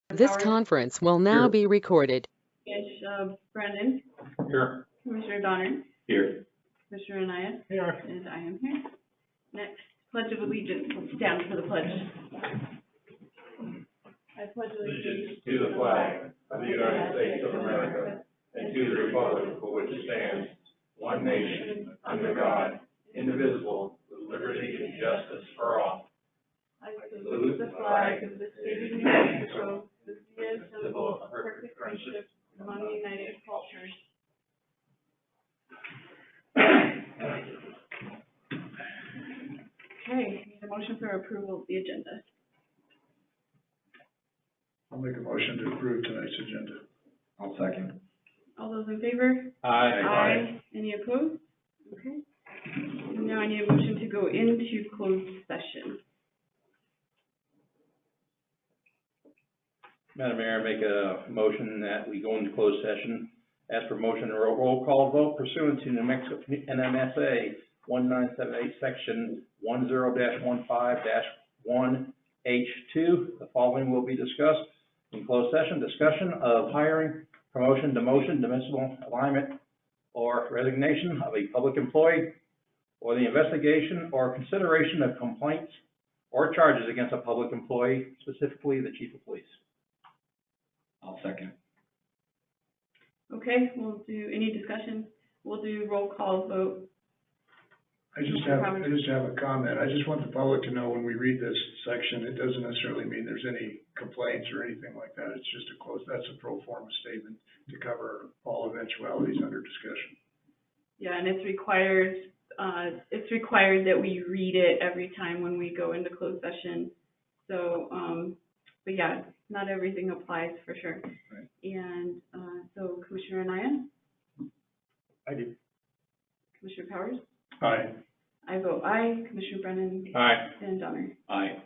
This conference will now be recorded. Brendan. Here. Commissioner Donner. Here. Commissioner Anaya. Here. And I am here. Next, Pledge of Allegiance. We'll stand for the pledge. I pledge Allegiance to the flag of the United States of America and to the republic for which it stands, one nation, under God, indivisible, with liberty and justice for all. I salute the flag of the state of New Mexico, the symbol of perfect friendship among united cultures. Okay, need a motion for approval of the agenda. I'll make a motion to approve tonight's agenda. I'll second. All those in favor? Aye. Any opposed? Okay. And now I need a motion to go into closed session. Madam Mayor, I make a motion that we go into closed session. As for motion, roll call vote pursuant to New Mexico NMSA 1978, Section 10-15-1H2. The following will be discussed in closed session: discussion of hiring, promotion, demotion, dismissal, alignment, or resignation of a public employee, or the investigation or consideration of complaints or charges against a public employee, specifically the chief of police. I'll second. Okay, we'll do any discussion. We'll do roll call vote. I just have a comment. I just want the public to know when we read this section, it doesn't necessarily mean there's any complaints or anything like that. It's just that's a pro forma statement to cover all eventualities under discussion. Yeah, and it's required that we read it every time when we go into closed session. So, but yeah, not everything applies for sure. Right. And so Commissioner Anaya? I do. Commissioner Powers? Aye. I vote aye. Commissioner Brennan? Aye. And Donner? Aye.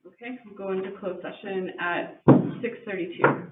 Okay, we'll go into closed session at 6:32.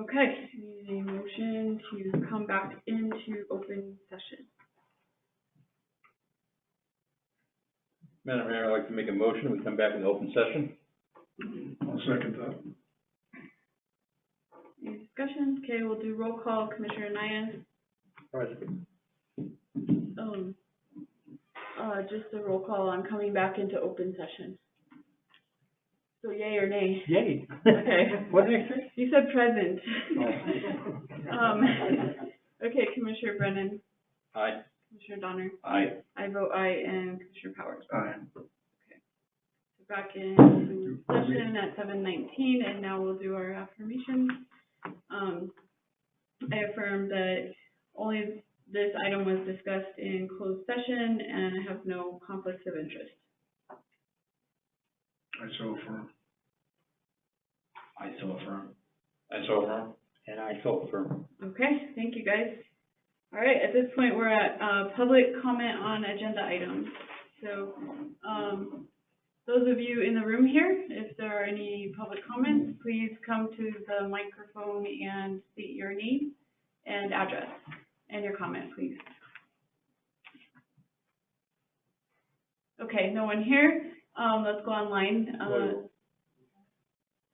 Okay, need a motion to come back into open session. Madam Mayor, I'd like to make a motion, we come back into open session. I'll second that. Any discussion? Okay, we'll do roll call. Commissioner Naya, Present. just a roll call on coming back into open session. So yay or nay? Yay. Okay. What did I say? You said present. Okay, Commissioner Brennan, Aye. Commissioner Donner, Aye. I vote aye, and Commissioner Powers. Aye. So back into session at 7:19, and now we'll do our affirmations. I affirm that only this item was discussed in closed session, and I have no conflicts of interest. I so affirm. I so affirm. I so affirm. And I so affirm. Okay, thank you, guys. All right, at this point, we're at public comment on agenda items. So, those of you in the room here, if there are any public comments, please come to the microphone and state your name and address and your comment, please. Okay, no one here. Let's go online.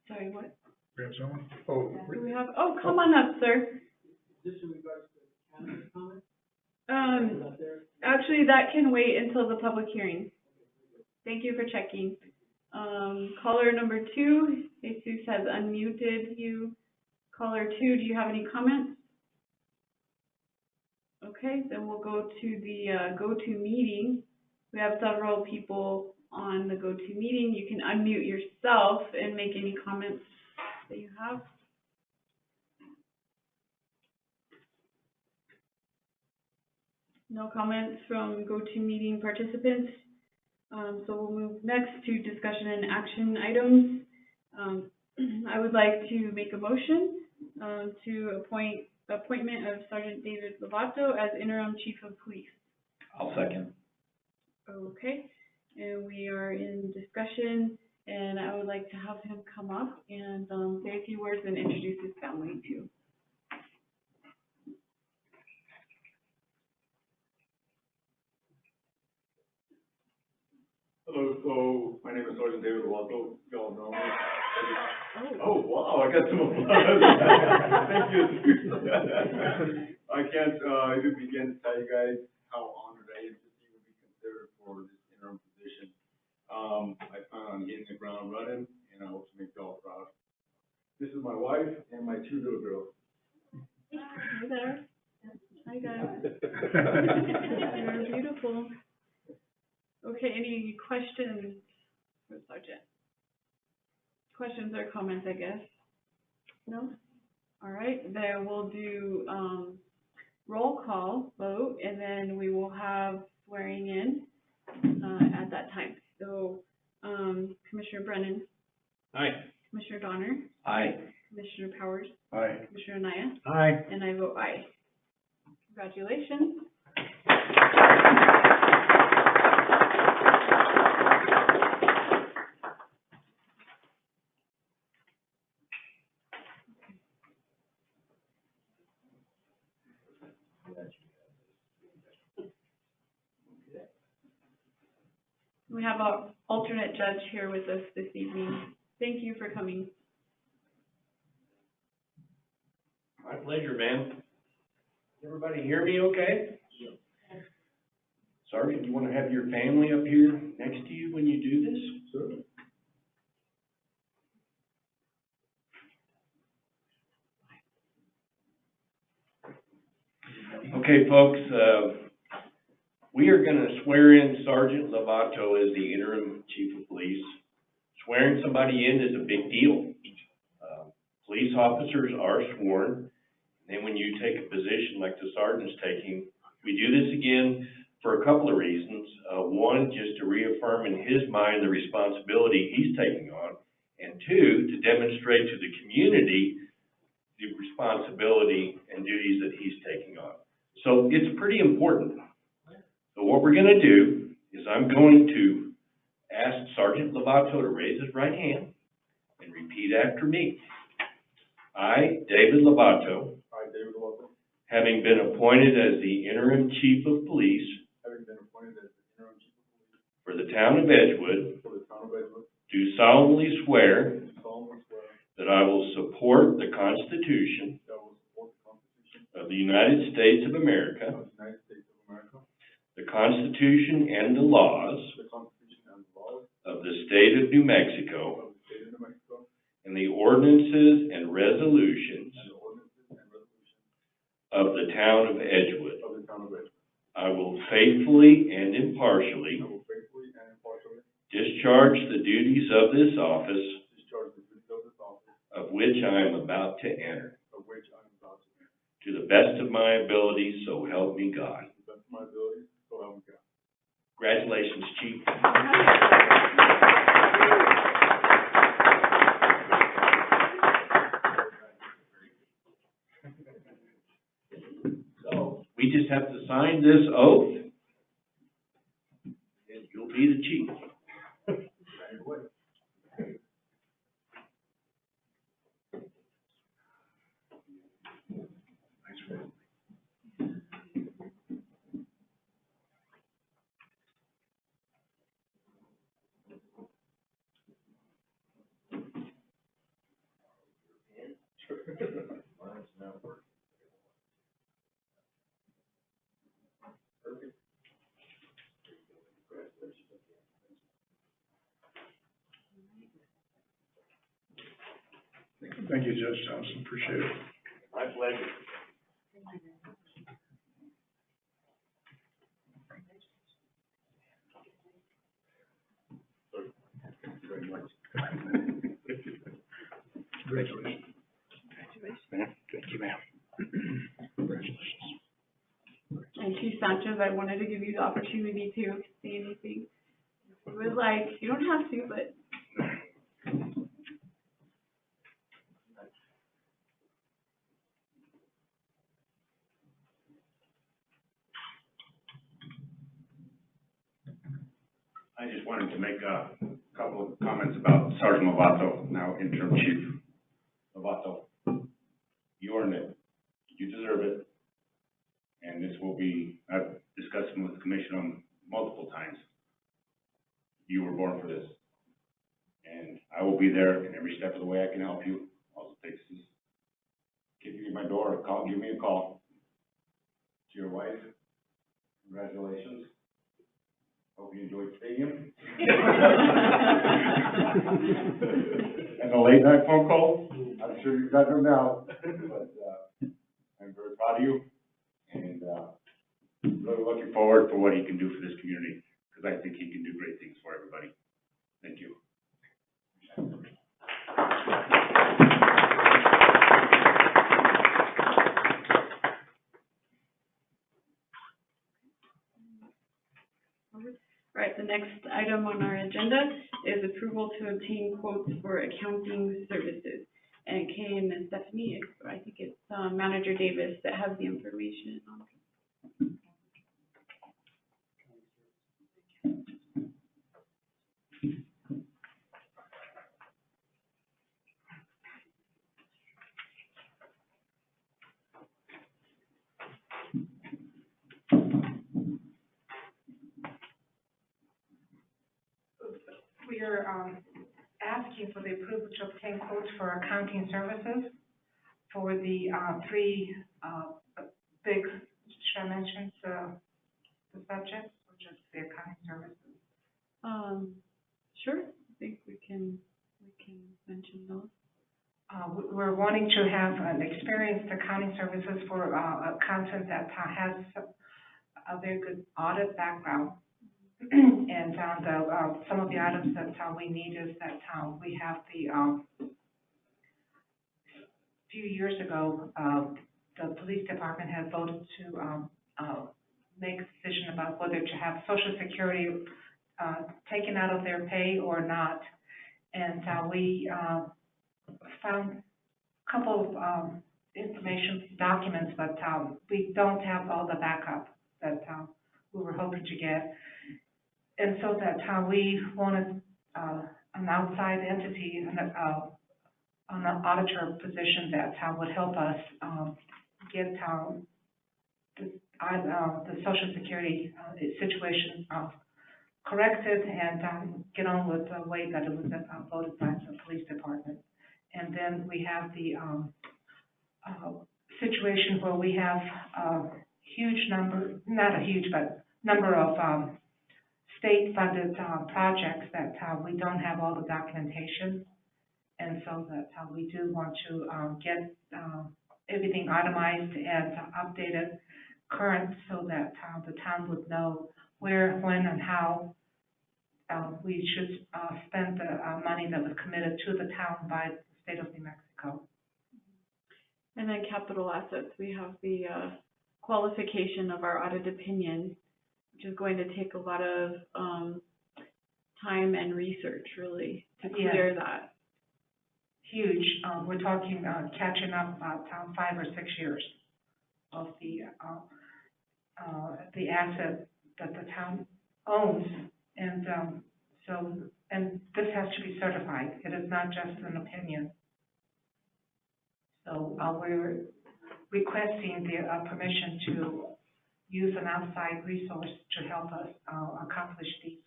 Sorry, what? We have someone? Oh, Do we have? Oh, come on up, sir. Actually, that can wait until the public hearing. Thank you for checking. Caller number 2, Jesus has unmuted you. Caller 2, do you have any comments? Okay, then we'll go to the GoToMeeting. We have several people on the GoToMeeting. You can unmute yourself and make any comments that you have. No comments from GoToMeeting participants. So we'll move next to discussion and action items. I would like to make a motion to appointment of Sergeant David Lovato as interim chief of police. I'll second. Okay, and we are in discussion, and I would like to have him come up and say a few words and introduce his family too. Hello, so my name is Sergeant David Lovato. Y'all know me. Oh, wow, I got some applause. Thank you. I can't even begin to tell you guys how honored I am to even be considered for this interim position. I plan on hitting the ground running, and I hope to make y'all proud. This is my wife and my 2 little girls. Hi there. Hi guys. You're beautiful. Okay, any questions for Sergeant? Questions or comments, I guess? No? All right, then we'll do roll call vote, and then we will have swearing in at that time. So, Commissioner Brennan. Aye. Commissioner Donner. Aye. Commissioner Powers. Aye. Commissioner Naya. Aye. And I vote aye. Congratulations. We have an alternate judge here with us this evening. Thank you for coming. My pleasure, ma'am. Everybody hear me okay? Sergeant, you want to have your family up here next to you when you do this? Sure. Okay, folks, we are going to swear in Sergeant Lovato as the interim chief of police. Swearing somebody in is a big deal. Police officers are sworn. Then when you take a position like the sergeant's taking, we do this again for a couple of reasons. One, just to reaffirm in his mind the responsibility he's taking on. And two, to demonstrate to the community the responsibility and duties that he's taking on. So it's pretty important. So what we're going to do is I'm going to ask Sergeant Lovato to raise his right hand and repeat after me. I, David Lovato, I, David Lovato, having been appointed as the Interim Chief of Police having been appointed as the Interim Chief of Police for the town of Edgewood, for the town of Edgewood, do solemnly swear do solemnly swear that I will support the Constitution that I will support the Constitution of the United States of America, of the United States of America, the Constitution and the laws the Constitution and the laws of the State of New Mexico, of the State of New Mexico, and the ordinances and resolutions and the ordinances and resolutions of the town of Edgewood. of the town of Edgewood. I will faithfully and impartially I will faithfully and impartially discharge the duties of this office discharge the duties of this office of which I am about to enter, of which I am about to enter, to the best of my ability, so help me God. to the best of my ability, so help me God. Congratulations, Chief. So, we just have to sign this oath, and you'll be the chief. Thank you, Judge Thompson, appreciate it. My pleasure. Congratulations. Thank you, ma'am. Congratulations. And Chief Sanchez, I wanted to give you the opportunity to say anything. If you would like, you don't have to, but. I just wanted to make a couple of comments about Sergeant Lovato, now Interim Chief. Lovato, you earned it. You deserve it. And this will be, I've discussed it with the commission on multiple times. You were born for this. And I will be there in every step of the way I can help you. All it takes is give you my door, give me a call. To your wife, congratulations. Hope you enjoyed stadium. And the late night phone calls, I'm sure you got them now, but, I'm very proud of you, and, really looking forward for what he can do for this community, because I think he can do great things for everybody. Thank you. Right, the next item on our agenda is approval to obtain quotes for accounting services. And Kay and Stephanie, I think it's Manager Davis that has the information on. We are asking for the approval to obtain quotes for accounting services for the three big, should I mention the subjects, which is the accounting services? Sure, I think we can mention those. We're wanting to have an experienced accounting services for accountant that has a very good audit background. And some of the items that we need is that we have the few years ago, the police department had voted to make a decision about whether to have Social Security taken out of their pay or not. And we found a couple of information documents, but we don't have all the backup that we were hoping to get. And so that we wanted an outside entity an auditor position that would help us get the Social Security situation corrected and get on with the way that it was voted by the police department. And then we have the situation where we have a huge number, not a huge, but number of state-funded projects that we don't have all the documentation. And so that we do want to get everything itemized and updated current so that the town would know where, when, and how we should spend the money that was committed to the town by the state of New Mexico. And then capital assets, we have the qualification of our audit opinion, which is going to take a lot of time and research, really, to clear that. Huge. We're talking catching up about 5 or 6 years of the asset that the town owns, and and this has to be certified. It is not just an opinion. So we're requesting the permission to use an outside resource to help us accomplish these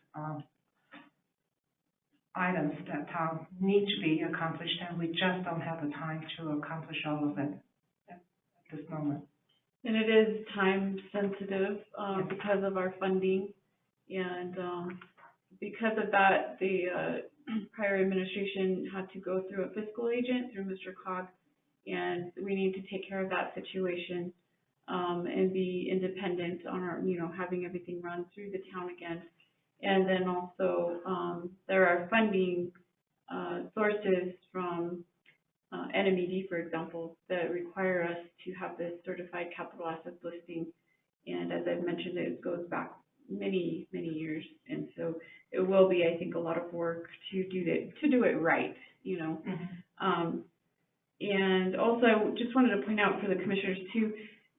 items that need to be accomplished, and we just don't have the time to accomplish all of it at this moment. And it is time sensitive because of our funding, and because of that, the prior administration had to go through a fiscal agent, through Mr. Cog, and we need to take care of that situation and be independent on our, having everything run through the town again. And then also, there are funding sources from NMED, for example, that require us to have this certified capital assets listing. And as I've mentioned, it goes back many, many years. And so it will be, I think, a lot of work to do it right, Mm-hmm. And also, I just wanted to point out for the commissioners too,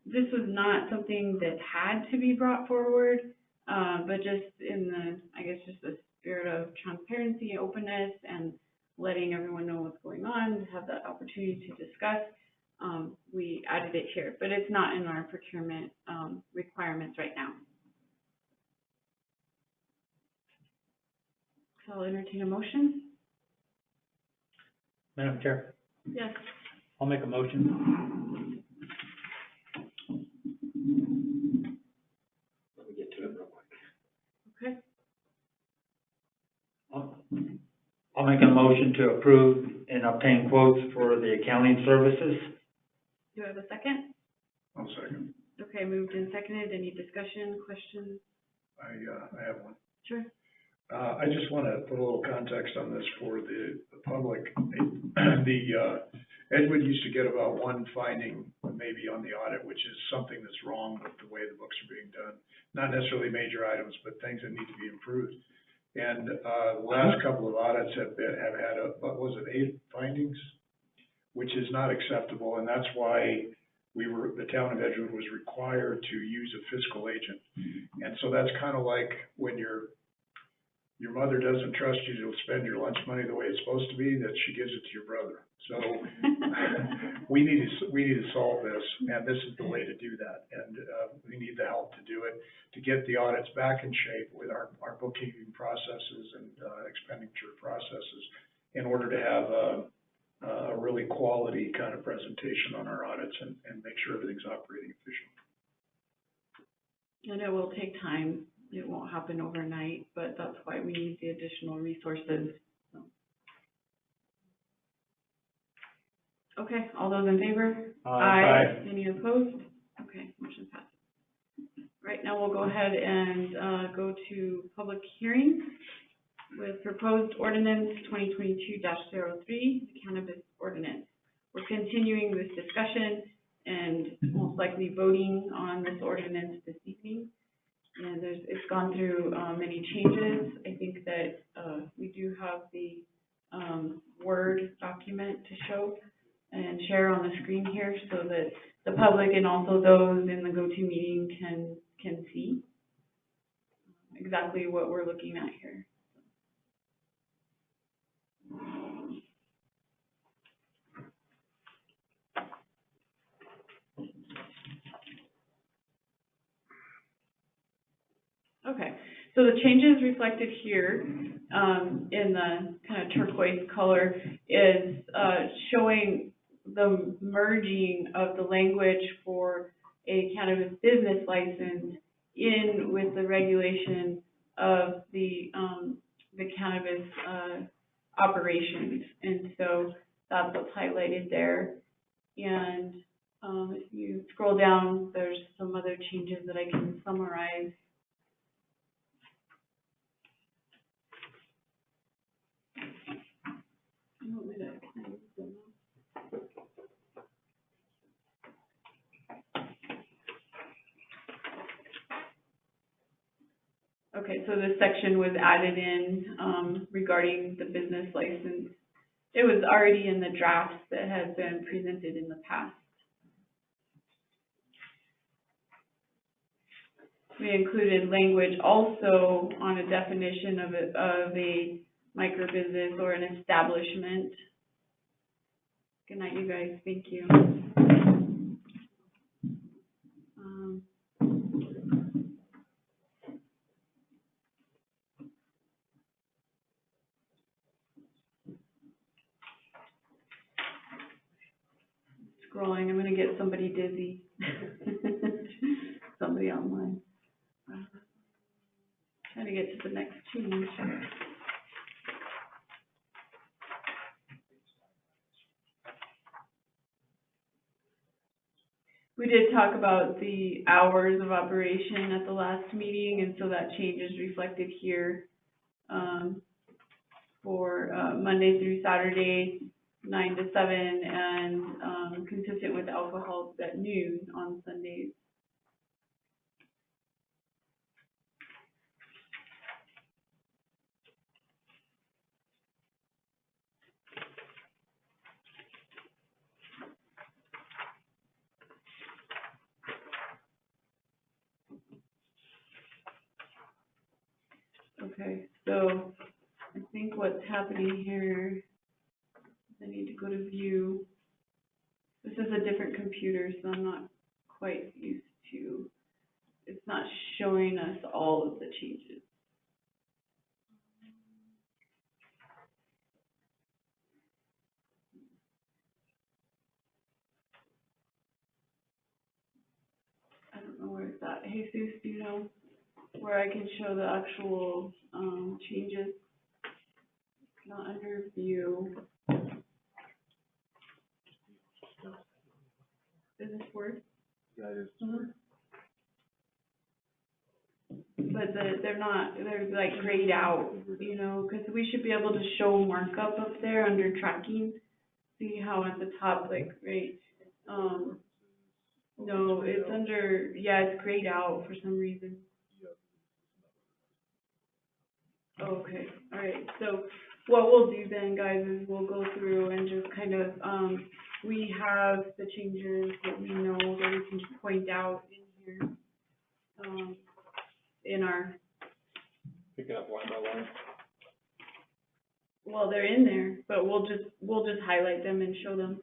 this was not something that had to be brought forward. But just in just the spirit of transparency, openness, and letting everyone know what's going on, have the opportunity to discuss, we added it here. But it's not in our procurement requirements right now. So I'll entertain a motion. Madam Chair, Yes. I'll make a motion. Let me get to it real quick. Okay. I'll make a motion to approve and obtain quotes for the accounting services. Do I have a second? I'll second. Okay, moved and seconded. Any discussion, questions? I have one. Sure. I just want to put a little context on this for the public. Edward used to get about one finding maybe on the audit, which is something that's wrong with the way the books are being done. Not necessarily major items, but things that need to be improved. And the last couple of audits have had, 8 findings, which is not acceptable. And that's why the town of Edgewood was required to use a fiscal agent. And so that's kind of like when your mother doesn't trust you to spend your lunch money the way it's supposed to be, that she gives it to your brother. So we need to solve this, and this is the way to do that. And we need the help to do it, to get the audits back in shape with our bookkeeping processes and expenditure processes in order to have a really quality kind of presentation on our audits and make sure everything's operating efficiently. And it will take time. It won't happen overnight, but that's why we need the additional resources. So. Okay, all those in favor? Aye. Any opposed? Okay, motion passes. Right now we'll go ahead and go to public hearings with proposed ordinance 2022-03, the cannabis ordinance. We're continuing this discussion and most likely voting on this ordinance this evening. And it's gone through many changes. I think that we do have the Word document to show and share on the screen here so that the public and also those in the GoToMeeting can see exactly what we're looking at here. Okay, so the changes reflected here, in the kind of turquoise color is, showing the merging of the language for a cannabis business license in with the regulation of the cannabis, operations. And so that's what's highlighted there. And, if you scroll down, there's some other changes that I can summarize. Okay, so this section was added in, regarding the business license. It was already in the drafts that had been presented in the past. We included language also on a definition of a microbusiness or an establishment. Good night, you guys. Thank you. Scrolling, I'm gonna get somebody dizzy. Somebody online. Trying to get to the next change. We did talk about the hours of operation at the last meeting, and so that change is reflected here, for, Monday through Saturday, 9 to 7, and, consistent with alcohol at noon on Sundays. Okay, so I think what's happening here, I need to go to view. This is a different computer, so I'm not quite used to, it's not showing us all of the changes. I don't know where it's at. Jesus, do you know where I can show the actual, changes? Not under view. Business work? But they're like grayed out, you know, because we should be able to show markup up there under tracking. See how at the top, like, right, no, it's under, yeah, it's grayed out for some reason. Oh, okay, all right, so what we'll do then, guys, is we'll go through and just kind of, we have the changes that we know that we can point out in here, in our, Pick it up line by line. well, they're in there, but we'll just highlight them and show them.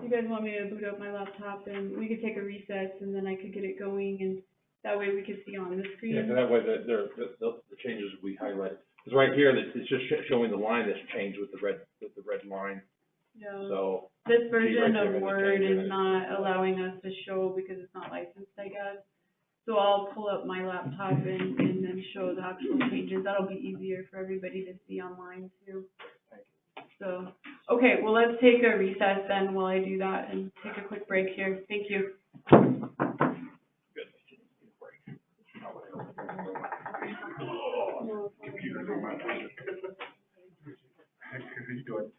You guys want me to boot up my laptop and we could take a recess and then I could get it going and that way we could see on the screen? Yeah, 'cause that way the changes we highlighted. Because right here, it's just showing the line that's changed with the red line. Yeah. So. This version right there of has a Word change in is it. not allowing us to show because it's not licensed, I guess. So I'll pull up my laptop and then show the actual changes. That'll be easier for everybody to see online too. So, okay, well, let's take a recess then while I do that and take a quick break here. Thank you. Computer, no matter. How you doing?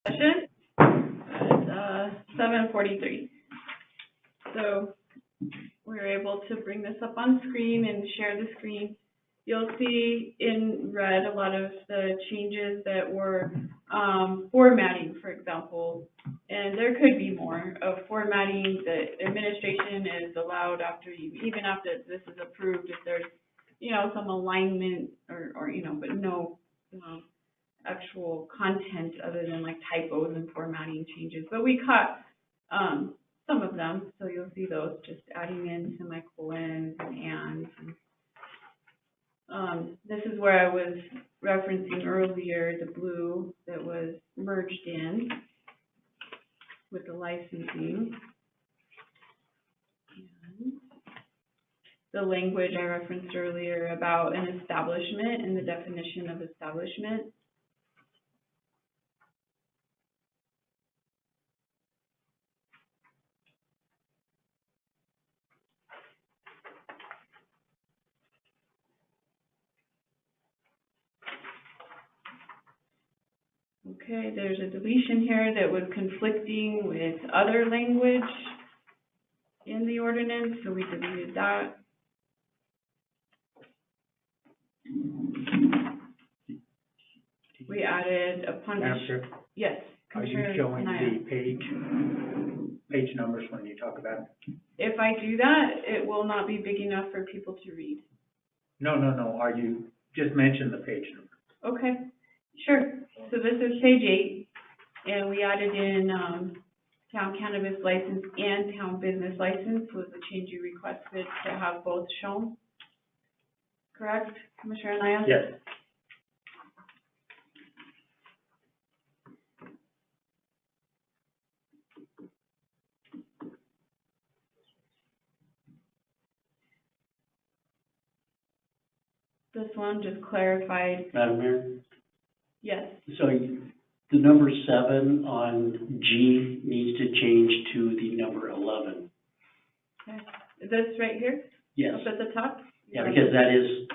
Session at 7:43. So we're able to bring this up on screen and share the screen. You'll see in red a lot of the changes that were formatting, for example, and there could be more of formatting that administration is allowed after you, even after this is approved, if there's, you know, some alignment or you know, but no actual content other than like typos and formatting changes. But we caught some of them, so you'll see those, just adding in semicolons and ands. This is where I was referencing earlier, the blue that was merged in with the licensing. And the language I referenced earlier about an establishment and the definition of establishment. Okay, there's a deletion here that was conflicting with other language in the ordinance, so we deleted that. We added a Madam punish. Chair, Yes. are you Commissioner showing Anaya. the page numbers when you talk about it? If I do that, it will not be big enough for people to read. No, are you, just mention the page number. Okay, sure. So this is page 8, and we added in town cannabis license and town business license was the change you requested to have both shown. Correct, Commissioner Anaya? Yes. This one just clarified, Madam Mayor, yes. so the number 7 on G needs to change to the number 11. Okay. Is this right here? Yes, Up at the top? yeah, because that is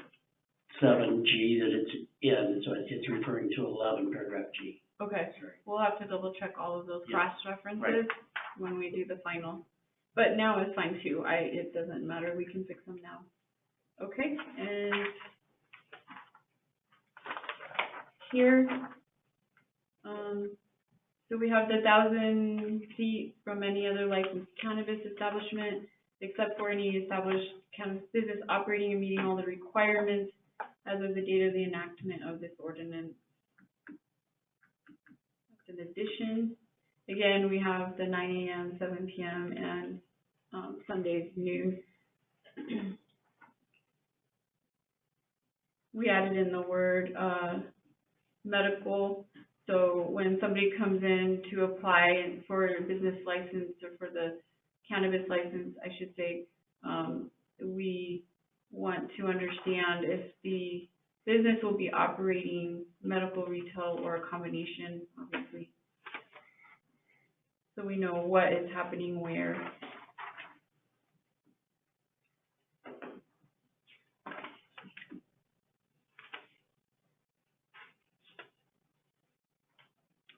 7G that it's in, so it's referring to 11, paragraph G. Okay, we'll have to double check all of those Yeah. cross references Right. when we do the final. But now it's fine too, it doesn't matter, we can fix them now. Okay, and here, so we have the 1,000 feet from any other licensed cannabis establishment, except for any established cannabis business operating and meeting all the requirements as of the date of the enactment of this ordinance. In addition, again, we have the 9 a.m., 7 p.m., and Sundays noon. We added in the word medical, so when somebody comes in to apply for a business license or for the cannabis license, I should say, we want to understand if the business will be operating medical, retail, or a combination, obviously. So we know what is happening where.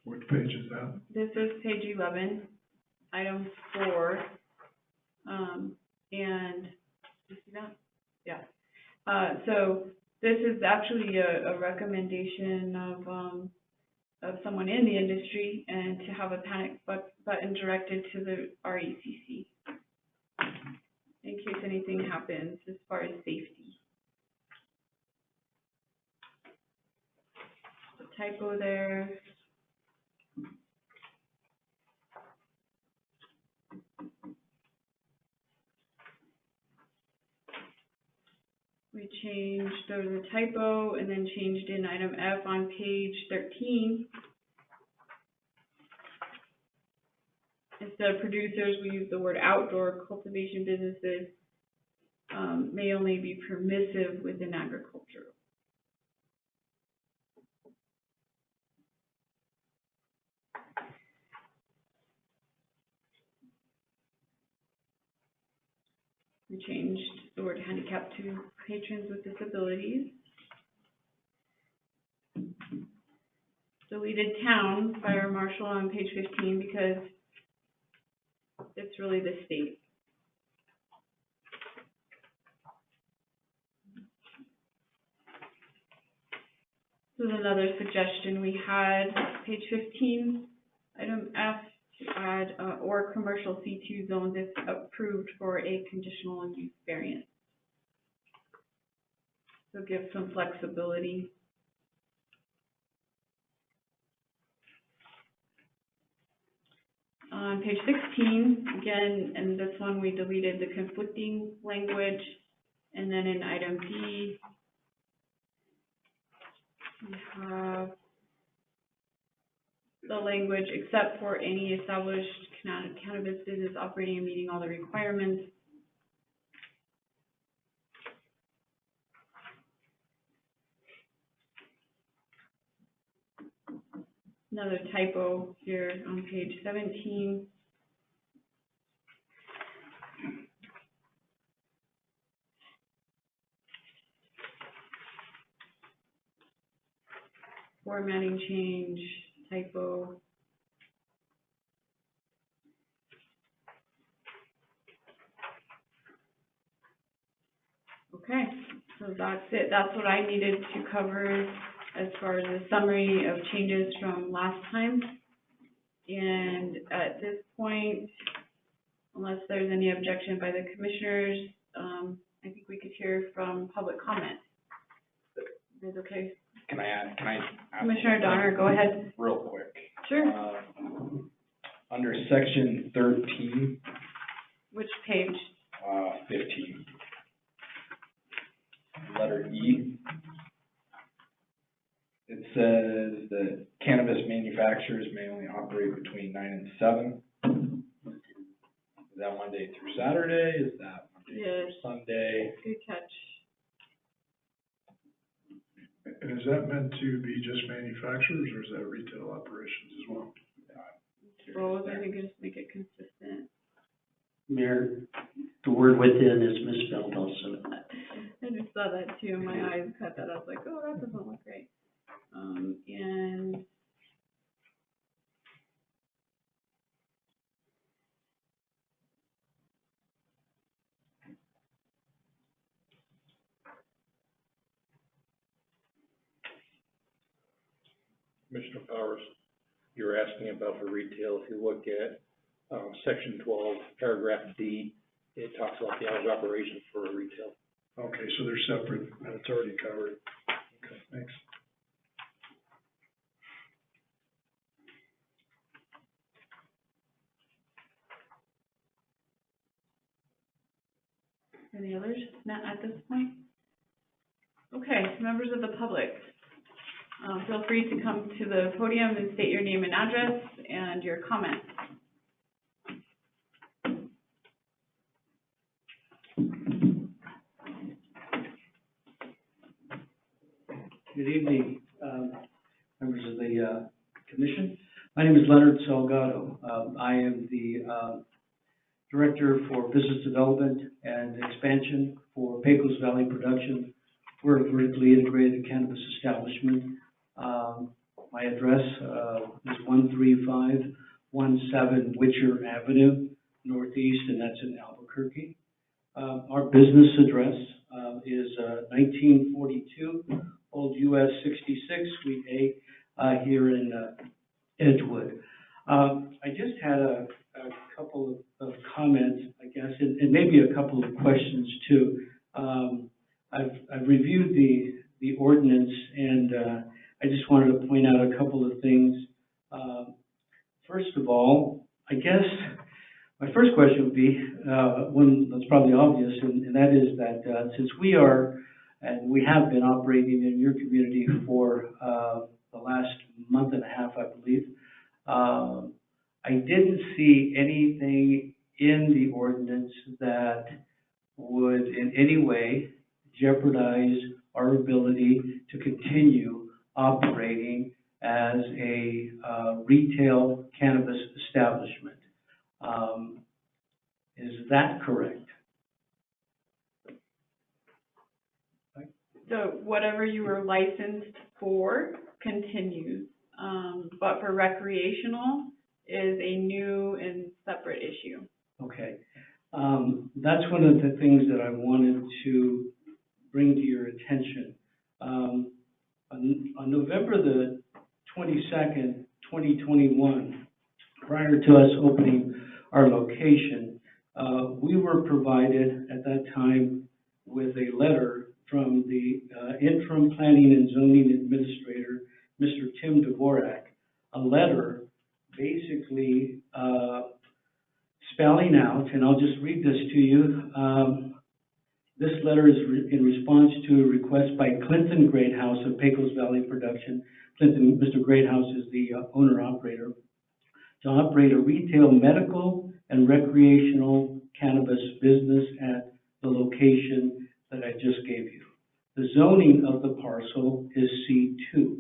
Which page is that? This is page 11, item 4, and, you see that? Yeah. So this is actually a recommendation of someone in the industry, and to have a panic button directed to the RECC in case anything happens as far as safety. The typo there. We changed, there was a typo, and then changed in item F on page 13. Instead of producers, we use the word outdoor cultivation businesses may only be permissive within agriculture. We changed the word handicap to patrons with disabilities. deleted town, fire marshal on page 15 because it's really the state. This is another suggestion we had, page 15, item F, to add, or commercial C2 zones if approved for a conditional use variance. So give some flexibility. On page 16, again, and this one we deleted the conflicting language, and then in item D, we have the language, except for any established cannabis business operating and meeting all the requirements. Another typo here on page 17. Formatting change, typo. Okay, so that's it. That's what I needed to cover as far as a summary of changes from last time. And at this point, unless there's any objection by the commissioners, I think we could hear from public comment. Is that okay? Can I ask Commissioner Donner, go ahead. real quick? Sure. Under section 13, Which page? 15, letter E, it says that cannabis manufacturers may only operate between 9 and 7. Is that Monday through Saturday? Is that Monday through Sunday? Good catch. And is that meant to be just manufacturers, or is that retail operations as well? Both, I think just make it consistent. Mayor, the word within is misspelled also. I just saw that too, my eyes cut that, I was like, oh, that doesn't look right. And Commissioner Powers, you're asking about for retail. If you look at section 12, paragraph D, it talks about the hours of operation for retail. Okay, so they're separate, and it's already covered. Okay, thanks. any others, not at this point? Okay, members of the public, feel free to come to the podium and state your name and address and your comment. Good evening, members of the commission. My name is Leonard Salgado. I am the Director for Business Development and Expansion for Pecos Valley Production. We're a vertically integrated cannabis establishment. My address is 13517 Witcher Avenue, Northeast, and that's in Albuquerque. Our business address is 1942 Old US 66 Suite A here in Edgewood. I just had a couple of comments, I guess, and maybe a couple of questions too. I've reviewed the ordinance, and I just wanted to point out a couple of things. First of all, I guess my first question would be one that's probably obvious, and that is that since we are and we have been operating in your community for the last month and a half, I believe, I didn't see anything in the ordinance that would in any way jeopardize our ability to continue operating as a retail cannabis establishment. Is that correct? So whatever you were licensed for continues. but for recreational is a new and separate issue. Okay. That's one of the things that I wanted to bring to your attention. On November the 22nd, 2021, prior to us opening our location, we were provided at that time with a letter from the Interim Planning and Zoning Administrator, Mr. Tim Dvorak, a letter basically spelling out, and I'll just read this to you. This letter is in response to a request by Clinton Greathouse of Pecos Valley Production. Clinton, Mr. Greathouse is the owner-operator, to operate a retail, medical, and recreational cannabis business at the location that I just gave you. The zoning of the parcel is C2.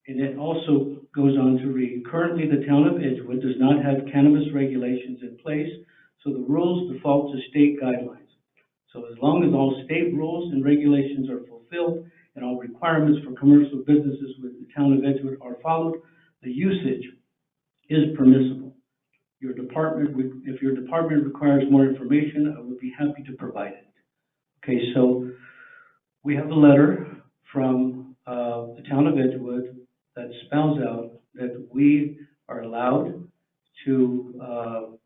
And it also goes on to read, currently the town of Edgewood does not have cannabis regulations in place, so the rules default to state guidelines. So as long as all state rules and regulations are fulfilled and all requirements for commercial businesses with the town of Edgewood are followed, the usage is permissible. Your department, if your department requires more information, I would be happy to provide it. Okay, so we have a letter from the town of Edgewood that spells out that we are allowed to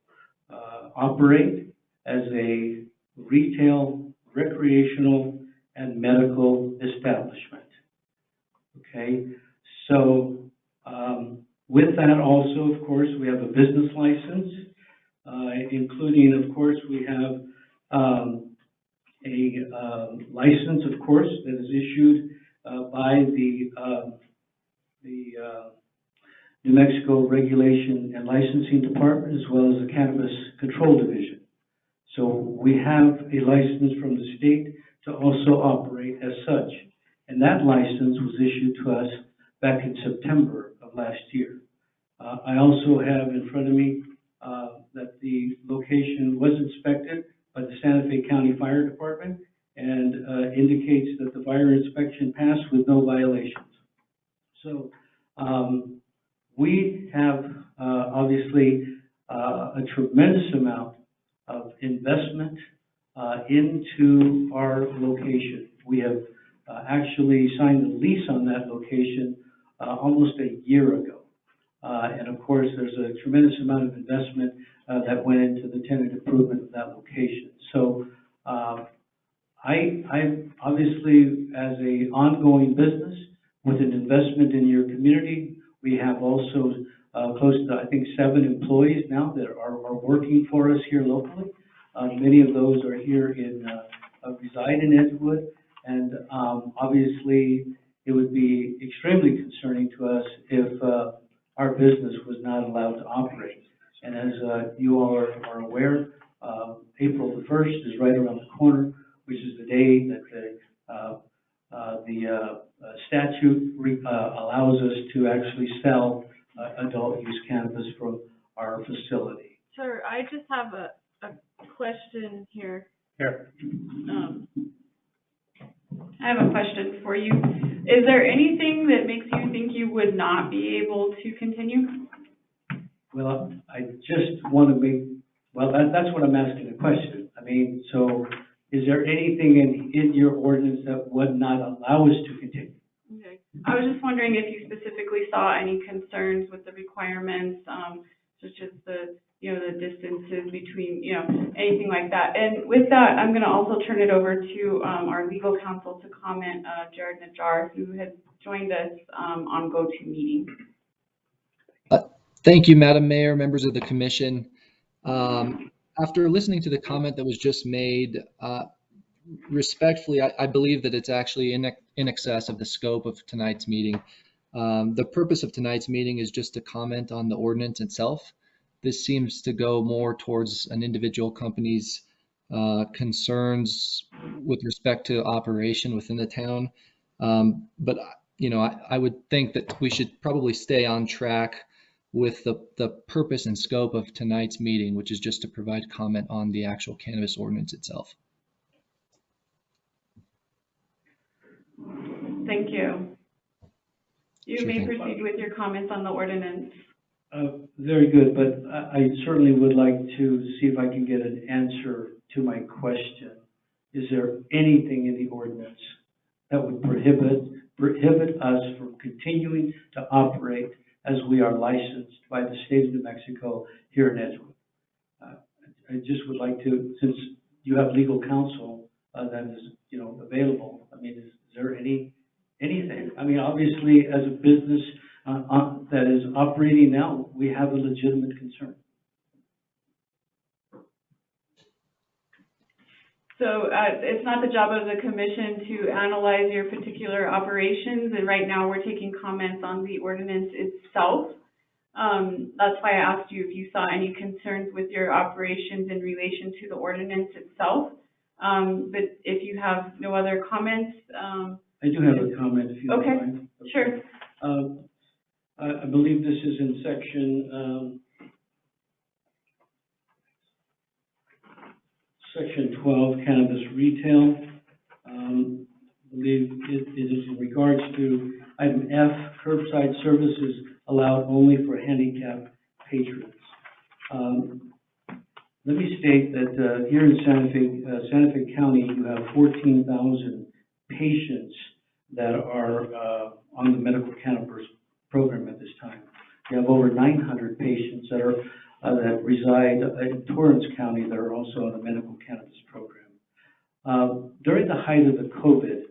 operate as a retail, recreational, and medical establishment. Okay, so with that also, of course, we have a business license, including, of course, we have a license, of course, that is issued by the New Mexico Regulation and Licensing Department, as well as the Cannabis Control Division. So we have a license from the state to also operate as such. And that license was issued to us back in September of last year. I also have in front of me that the location was inspected by the Santa Fe County Fire Department and indicates that the fire inspection passed with no violations. So we have obviously a tremendous amount of investment into our location. We have actually signed a lease on that location almost a year ago. And of course, there's a tremendous amount of investment that went into the tenant improvement of that location. So I obviously, as a ongoing business with an investment in your community, we have also close to, I think, 7 employees now that are working for us here locally. Many of those are here reside in Edgewood, and obviously it would be extremely concerning to us if our business was not allowed to operate. And as you all are aware, April the 1st is right around the corner, which is the day that the statute allows us to actually sell adult use cannabis from our facility. Sir, I just have a question here. Here. I have a question for you. Is there anything that makes you think you would not be able to continue? Well, I just want to that's what I'm asking the question. I mean, so is there anything in your ordinance that would not allow us to continue? Okay. I was just wondering if you specifically saw any concerns with the requirements, such as the distances between, anything like that. And with that, I'm going to also turn it over to our legal counsel to comment, Jared Najjar, who has joined us on GoToMeeting. Thank you, Madam Mayor, members of the commission. After listening to the comment that was just made, respectfully, I believe that it's actually in excess of the scope of tonight's meeting. The purpose of tonight's meeting is just to comment on the ordinance itself. This seems to go more towards an individual company's concerns with respect to operation within the town. But I would think that we should probably stay on track with the purpose and scope of tonight's meeting, which is just to provide comment on the actual cannabis ordinance itself. Thank you. You Sure may thing. proceed with your comments on the ordinance. Very good, but I certainly would like to see if I can get an answer to my question. Is there anything in the ordinance that would prohibit us from continuing to operate as we are licensed by the state of New Mexico here in Edgewood? I just would like to, since you have legal counsel that is, available, I mean, is there anything? I mean, obviously, as a business that is operating now, we have a legitimate concern. So it's not the job of the commission to analyze your particular operations, and right now we're taking comments on the ordinance itself. That's why I asked you if you saw any concerns with your operations in relation to the ordinance itself. But if you have no other comments, I do have a comment, if you don't Okay, mind. sure. I believe this is in section 12, Cannabis Retail. I believe it is in regards to item F, curbside services allowed only for handicapped patrons. Let me state that here in Santa Fe County, you have 14,000 patients that are on the medical cannabis program at this time. You have over 900 patients that are that reside in Torrance County that are also on the medical cannabis program. During the height of the COVID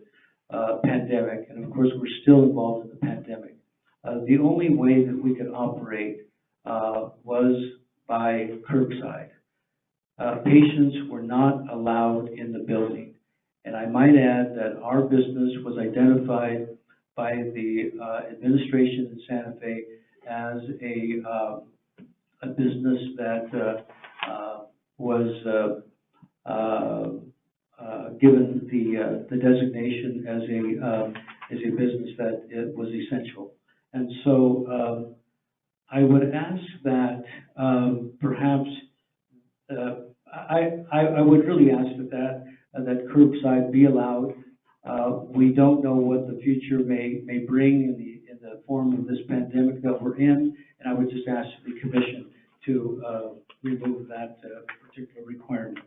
pandemic, and of course we're still involved in the pandemic, the only way that we could operate was by curbside. Patients were not allowed in the building. And I might add that our business was identified by the administration in Santa Fe as a business that was given the designation as a business that it was essential. And so I would ask that perhaps I would really ask that curbside be allowed. We don't know what the future may bring in the form of this pandemic that we're in, and I would just ask the commission to remove that particular requirement.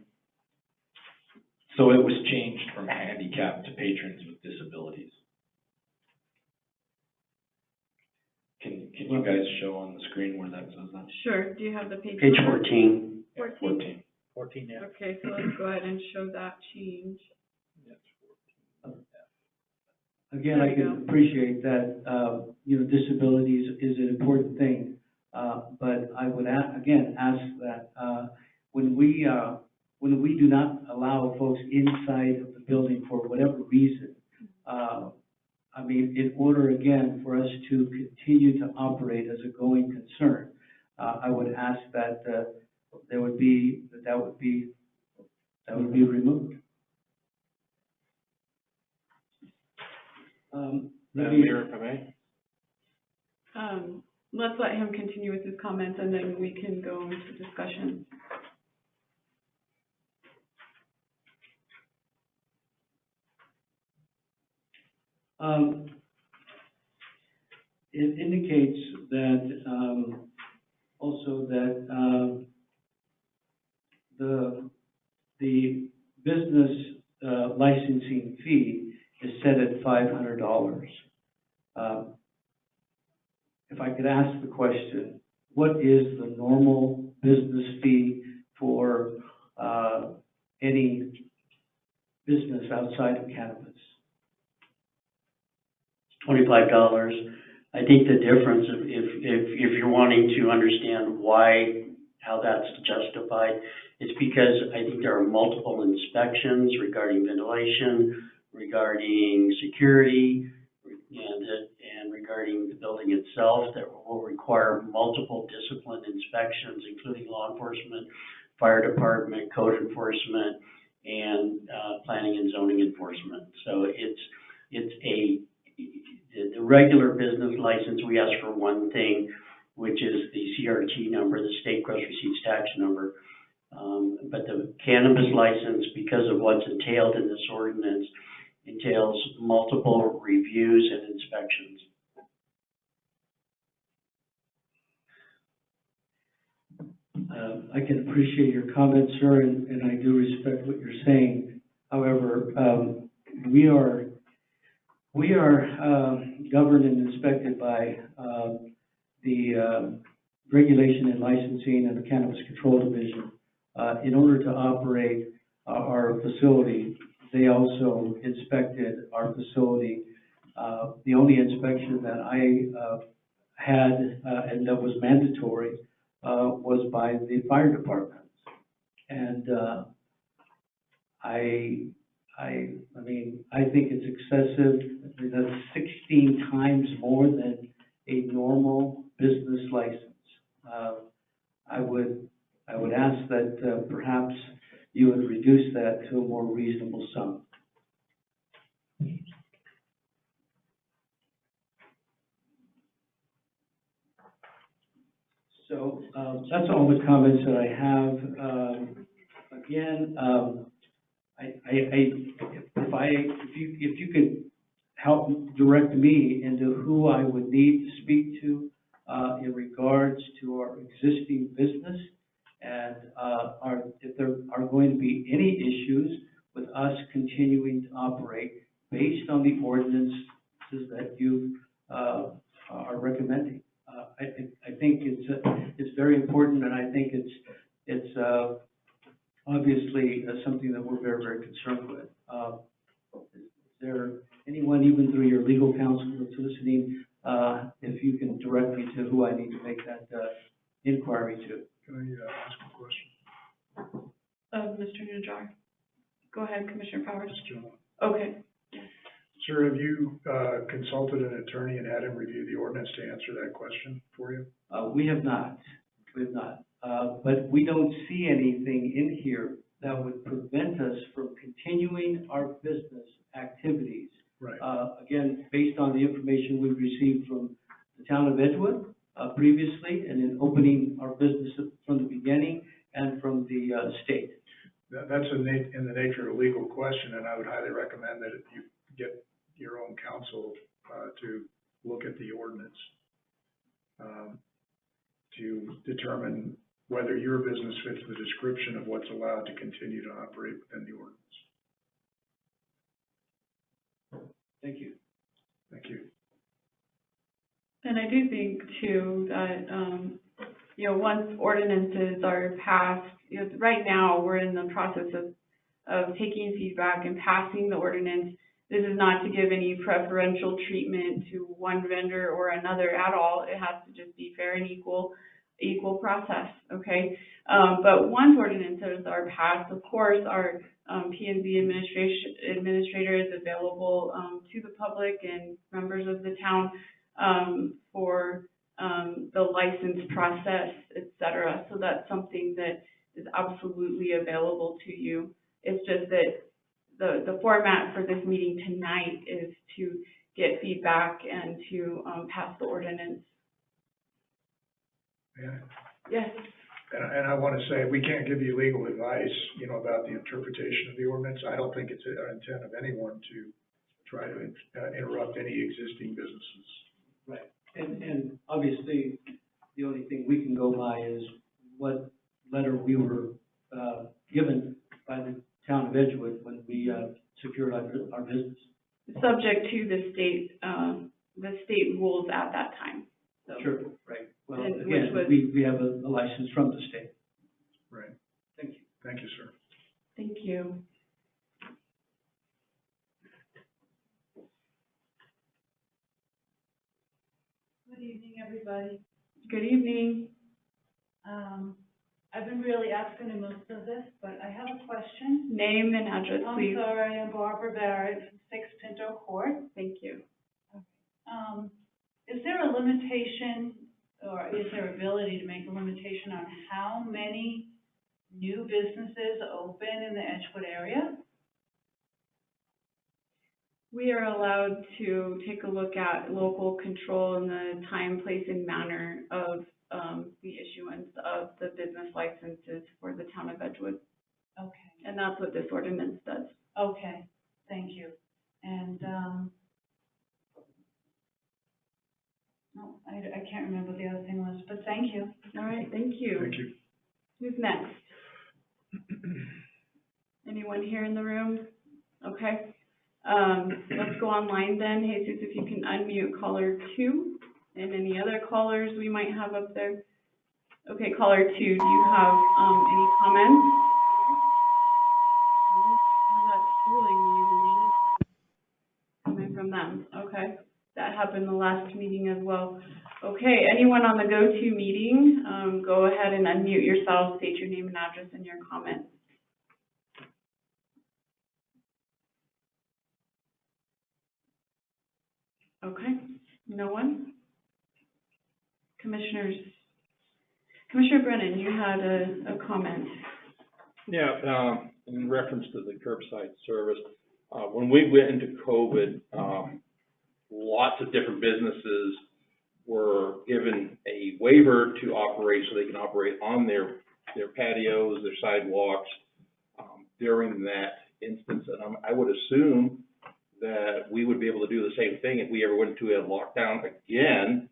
So it was changed from handicap to patrons with disabilities. Can you guys show on the screen where that says that? Sure. Do you have the page? Page number? 14. 14? 14, yeah. Okay, so let's go ahead and show that change. Again, I can appreciate that, disabilities is an important thing. But I would again ask that, when we do not allow folks inside of the building for whatever reason, in order again for us to continue to operate as a going concern, I would ask that that would be removed. Mayor, if I may? Let's let him continue with his comments, and then we can go into discussion. It indicates that also that the business licensing fee is set at $500. If I could ask the question, what is the normal business fee for any business outside of cannabis? $25. I think the difference, if you're wanting to understand how that's justified, it's because I think there are multiple inspections regarding ventilation, regarding security, and regarding the building itself that will require multiple discipline inspections, including law enforcement, fire department, code enforcement, and planning and zoning enforcement. So the regular business license, we ask for one thing, which is the CRT number, the state gross receipts tax number. But the cannabis license, because of what's entailed in this ordinance, entails multiple reviews and inspections. I can appreciate your comments, sir, and I do respect what you're saying. However, we are governed and inspected by the Regulation and Licensing and the Cannabis Control Division. In order to operate our facility, they also inspected our facility. The only inspection that I had, and that was mandatory, was by the fire department. And I mean, I think it's excessive. I mean, that's 16 times more than a normal business license. I would ask that perhaps you would reduce that to a more reasonable sum. So that's all the comments that I have. Again, if you could help direct me into who I would need to speak to in regards to our existing business, and if there are going to be any issues with us continuing to operate based on the ordinances that you are recommending. I think it's very important, and I think it's obviously something that we're very, very concerned with. Is there anyone, even through your legal counsel that's listening, if you can direct me to who I need to make that inquiry to? Can I ask a question? Mr. Najjar. Go ahead, Commissioner Powers. Mr. John. Okay. Sir, have you consulted an attorney and had him review the ordinance to answer that question for you? We have not. But we don't see anything in here that would prevent us from continuing our business activities. Right. Again, based on the information we've received from the town of Edgewood previously, and in opening our business from the beginning, and from the state. That's in the nature of a legal question, and I would highly recommend that you get your own counsel to look at the ordinance to determine whether your business fits the description of what's allowed to continue to operate within the ordinance. Thank you. Thank you. And I do think too that, once ordinances are passed, right now we're in the process of taking feedback and passing the ordinance. This is not to give any preferential treatment to one vendor or another at all. It has to just be fair and equal process, okay? But once ordinances are passed, of course, our P&Z administrator is available to the public and members of the town for the license process, et cetera. So that's something that is absolutely available to you. It's just that the format for this meeting tonight is to get feedback and to pass the ordinance. Yeah. Yes. And I want to say, we can't give you legal advice, about the interpretation of the ordinance. I don't think it's an intent of anyone to try to interrupt any existing businesses. Right. And obviously, the only thing we can go by is what letter we were given by the town of Edgewood when we secured our business. Subject to the state rules at that time. So. Sure, right. Well, And again, we have a license from the state. Right. Thank you. Thank you, sir. Thank you. Good evening, everybody. Good evening. I've been really asking in most of this, but I have a question. Name and address, please. I'm sorry, I'm Barbara Barrett from 6 Pinto Court. Thank you. Is there a limitation, or is there ability to make a limitation on how many new businesses open in the Edgewood area? We are allowed to take a look at local control and the time, place, and manner of the issuance of the business licenses for the town of Edgewood. Okay. And that's what this ordinance does. Okay, thank you. And, no, I can't remember what the other thing was, but thank you. All right, thank you. Thank you. Who's next? Anyone here in the room? Okay. Let's go online then. Jesus, if you can unmute caller 2 and any other callers we might have up there. Okay, caller 2, do you have any comments? No? That cooling noise coming from them. Okay. That happened the last meeting as well. Okay, anyone on the go-to meeting, go ahead and unmute yourself, state your name and address and your comment. Okay, no one? Commissioners? Commissioner Brennan, you had a comment. Yeah, in reference to the curbside service, when we went into COVID, lots of different businesses were given a waiver to operate so they can operate on their patios, their sidewalks, during that instance. And I would assume that we would be able to do the same thing if we ever went into a lockdown again.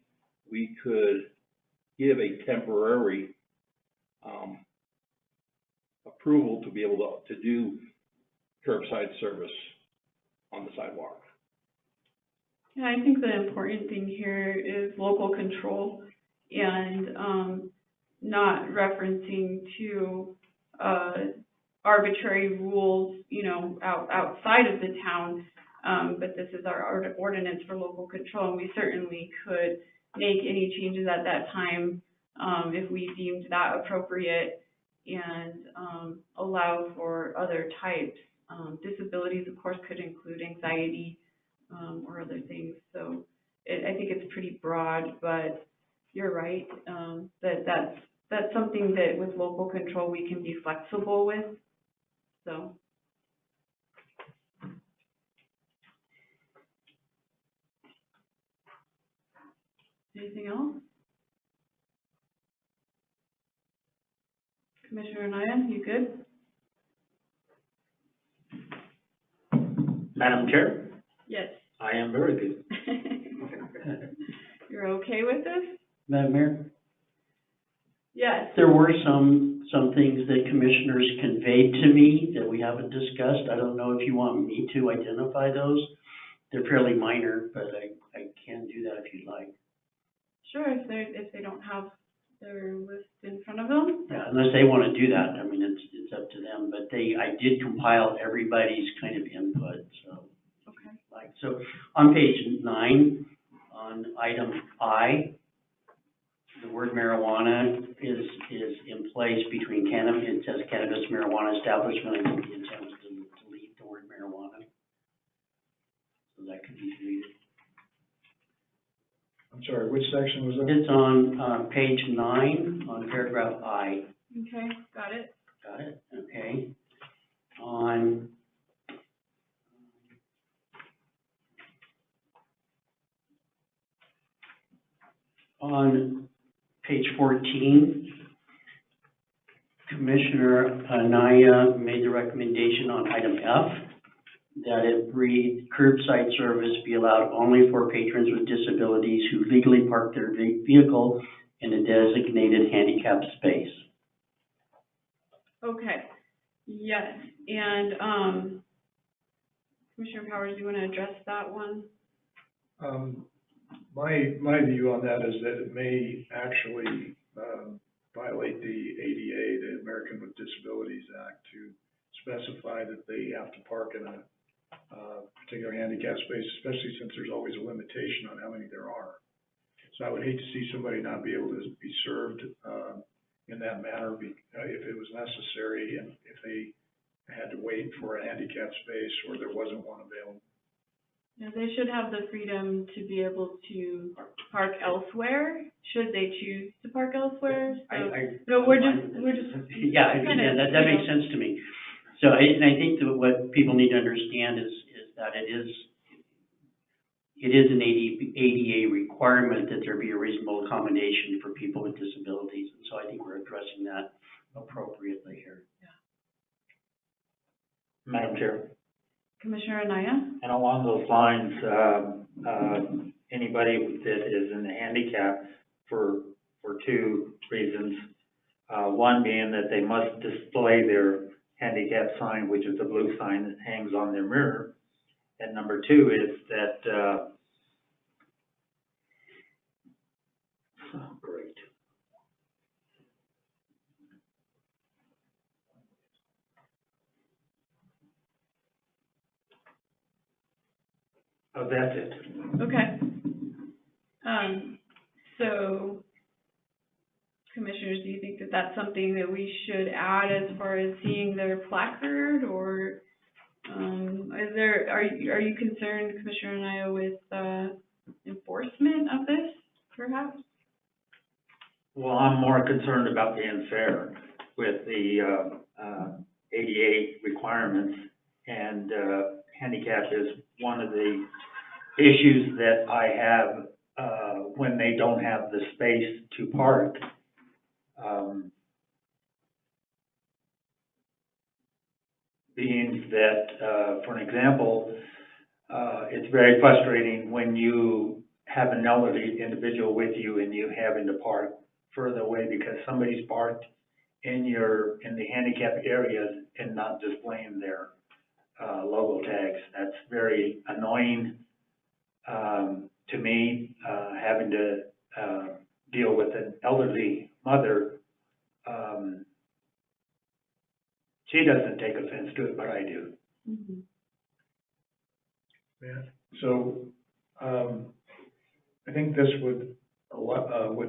We could give a temporary approval to be able to do curbside service on the sidewalk. Yeah, I think the important thing here is local control and not referencing to arbitrary rules, you know, outside of the town. But this is our ordinance for local control, and we certainly could make any changes at that time if we deemed that appropriate, and allow for other types. Disabilities, of course, could include anxiety or other things. So I think it's pretty broad, but you're right, that's something that with local control we can be flexible with. So. Anything else? Commissioner Anaya, you good? Madam Chair, Yes. I am very good. You're okay with this? Madam Mayor, Yes. there were some things that commissioners conveyed to me that we haven't discussed. I don't know if you want me to identify those. They're fairly minor, but I can do that if you'd like. Sure, if they don't have their list in front of them. Yeah, unless they want to do that, I mean, it's up to them, but I did compile everybody's kind of input, so. Okay. So on page 9, on item I, the word marijuana is in place between cannabis, it says cannabis marijuana establishment. I think the intent was to delete the word marijuana. So that could be deleted. I'm sorry, which section was that? It's on page 9, on paragraph I. Okay, got it. Got it, okay. On page 14, Commissioner Anaya made the recommendation on item F that it read curbside service be allowed only for patrons with disabilities who legally park their vehicle in a designated handicap space. Okay. Yes, and Commissioner Powers, do you want to address that one? My view on that is that it may actually violate the ADA, the American with Disabilities Act, to specify that they have to park in a particular handicap space, especially since there's always a limitation on how many there are. So I would hate to see somebody not be able to be served in that manner if it was necessary, and if they had to wait for a handicap space or there wasn't one available. Yeah, they should have the freedom to be able to park elsewhere, should they choose to park elsewhere. So, no, we're just. Yeah, that makes sense to me. So I think that what people need to understand is that it is an ADA requirement that there be a reasonable accommodation for people with disabilities. And so I think we're addressing that appropriately here. Yeah. Madam Chair. Commissioner Anaya? And along those lines, anybody that is in a handicap for 2 reasons, One being that they must display their handicap sign, which is the blue sign that hangs on their mirror. And number two is that, oh, great. Oh, that's it. Okay. So, commissioners, do you think that that's something that we should add as far as seeing their placard, or, are you concerned, Commissioner Anaya, with, enforcement of this, perhaps? Well, I'm more concerned about being fair with the ADA requirements, and handicap is one of the issues that I have when they don't have the space to park. Being that, for an example, it's very frustrating when you have an elderly individual with you and you having to park further away because somebody's parked in the handicap areas and not displaying their logo tags. That's very annoying to me, having to deal with an elderly mother. She doesn't take offense to it, but I do. Mm-hmm. Yeah, so, I think this would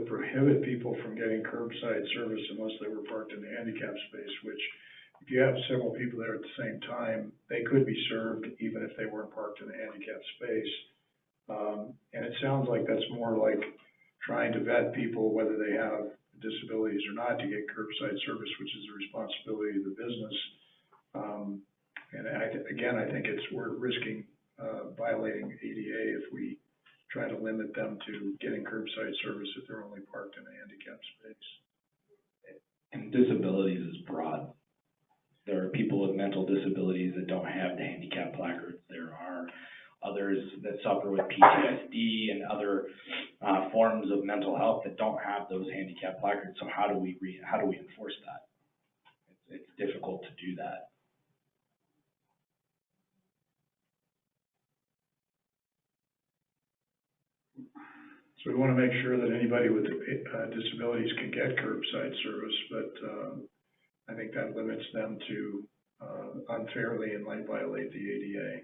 prohibit people from getting curbside service unless they were parked in the handicap space, which, if you have several people there at the same time, they could be served even if they weren't parked in the handicap space. And it sounds like that's more like trying to vet people, whether they have disabilities or not, to get curbside service, which is the responsibility of the business. And I think we're risking violating ADA if we try to limit them to getting curbside service if they're only parked in a handicap space. And disabilities is broad. There are people with mental disabilities that don't have the handicap placards. There are others that suffer with PTSD and other forms of mental health that don't have those handicap placards. So how do we enforce that? It's difficult to do that. So we want to make sure that anybody with disabilities can get curbside service, but I think that limits them to unfairly and might violate the ADA.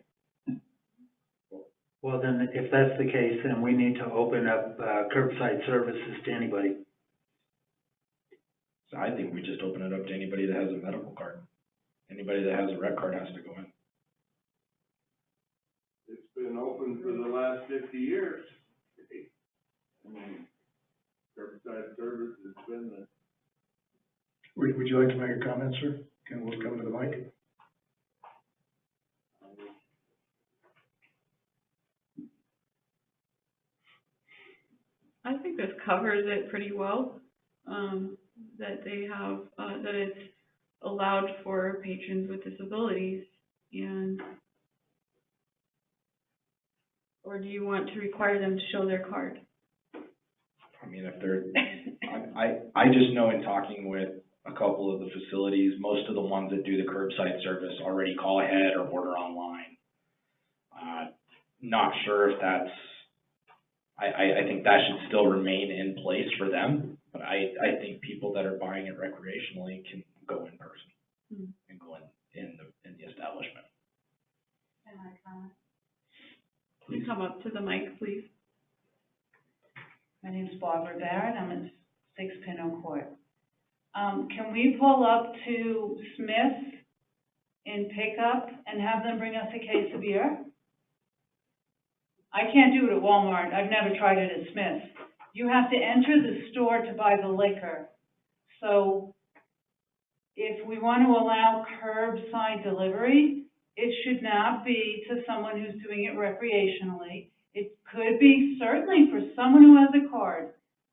Well, then, if that's the case, then we need to open up curbside services to anybody. So I think we just open it up to anybody that has a medical card. Anybody that has a rec card has to go in. It's been open for the last 50 years. Curbside service has been the... Would you like to make a comment, sir? We'll come to the mic. I think this covers it pretty well, that they have, that it's allowed for patrons with disabilities, and, or do you want to require them to show their card? I mean, if they're, I just know in talking with a couple of the facilities, most of the ones that do the curbside service already call ahead or order online. Not sure if that's, I think that should still remain in place for them, but I think people that are buying it recreationally can go in person and go in the establishment. Can I comment? Please come up to the mic, please. My name's Barbara Barrett, I'm at 6 Pinot Court. Can we pull up to Smith in pickup and have them bring us a case of beer? I can't do it at Walmart, I've never tried it at Smith. You have to enter the store to buy the liquor. So if we want to allow curbside delivery, it should not be to someone who's doing it recreationally. It could be certainly for someone who has a card,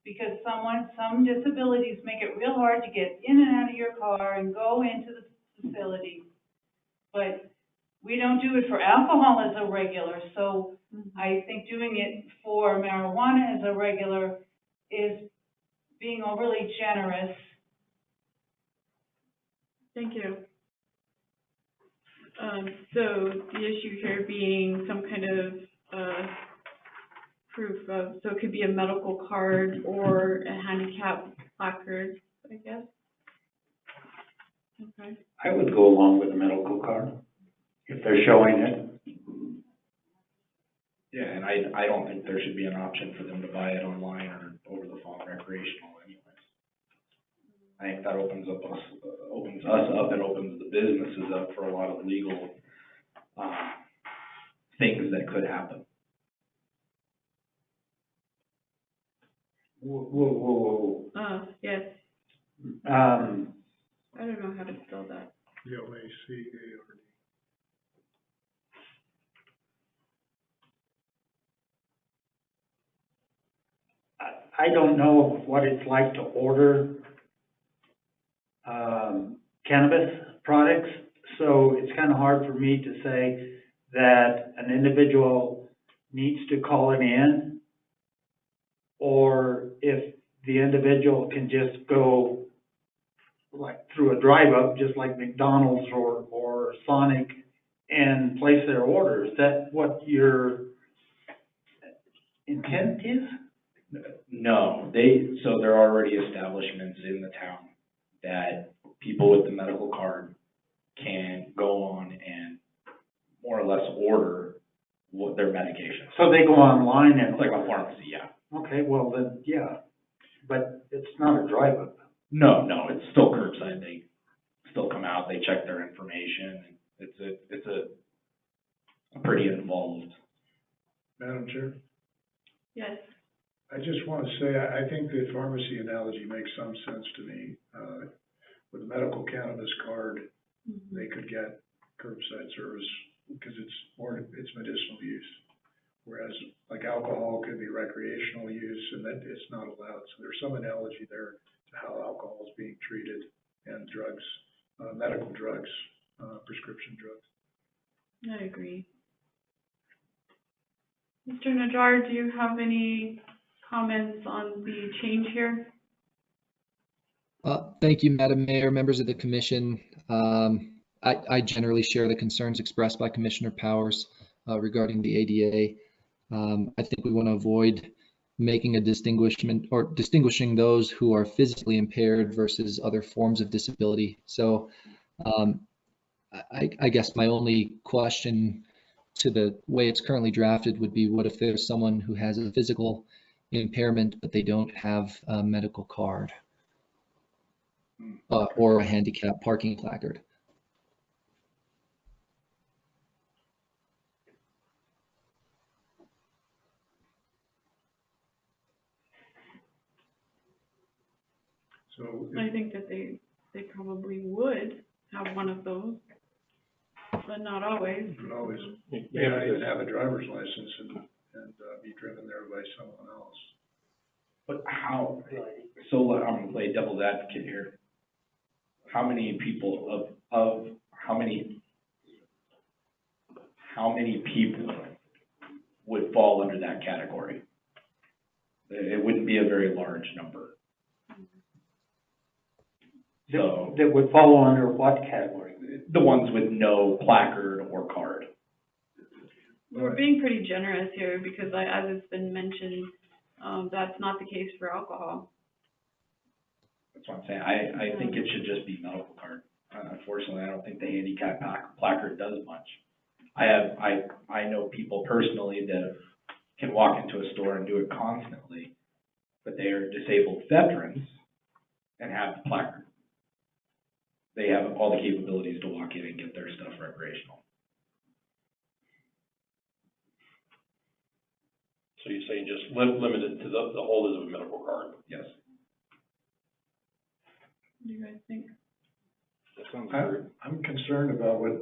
because some disabilities make it real hard to get in and out of your car and go into the facility. But we don't do it for alcohol as a regular, so I think doing it for marijuana as a regular is being overly generous Thank you. So the issue here being some kind of, proof of, so it could be a medical card or a handicap placard, I guess. Okay. I would go along with a medical card, if they're showing it. Yeah, and I don't think there should be an option for them to buy it online or over the phone recreational anyways. I think that opens us up, and opens the businesses up for a lot of legal, things that could happen. Whoa. Yes, Um, I don't know how to spell that. L-A-C-A-R-D. I don't know what it's like to order, cannabis products, so it's kind of hard for me to say that an individual needs to call it in, or if the individual can just go like through a drive-up, just like McDonald's or Sonic, and place their order. Is that what your intent is? No, so there are already establishments in the town that people with the medical card can go on and more or less order what their medication. So they go online and... It's like a pharmacy, yeah. Okay, well then, yeah, but it's not a drive-up. No, it's still curbside. They still come out, they check their information, and it's a pretty involved. Madam Chair, Yes. I just want to say, I think the pharmacy analogy makes some sense to me. With a medical cannabis card, they could get curbside service because it's medicinal use. Whereas like alcohol could be recreational use and that it's not allowed. So there's some analogy there to how alcohol is being treated and drugs, medical drugs, prescription drugs. I agree. Mr. Najjar, do you have any comments on the change here? Thank you, Madam Mayor, members of the commission. I generally share the concerns expressed by Commissioner Powers regarding the ADA. I think we want to avoid making a distinguishment or distinguishing those who are physically impaired versus other forms of disability. So I guess my only question to the way it's currently drafted would be, what if there's someone who has a physical impairment, but they don't have a medical card or a handicap parking placard? So I think that they probably would have one of those, but not always. you can always, may not even have a driver's license and be driven there by someone else. But how, so I'm gonna play devil's advocate here. How many people how many people would fall under that category? It wouldn't be a very large number. So That would fall under what category? the ones with no placard or card. We're being pretty generous here because as it's been mentioned, that's not the case for alcohol. That's what I'm saying. I think it should just be medical card. Unfortunately, I don't think the handicap placard does much. I know people personally that can walk into a store and do it constantly, but they are disabled veterans and have the placard. They have all the capabilities to walk in and get their stuff recreational. So you're saying just limit it to the holders of a medical card? Yes. What do you guys think? That sounds good. I'm concerned about what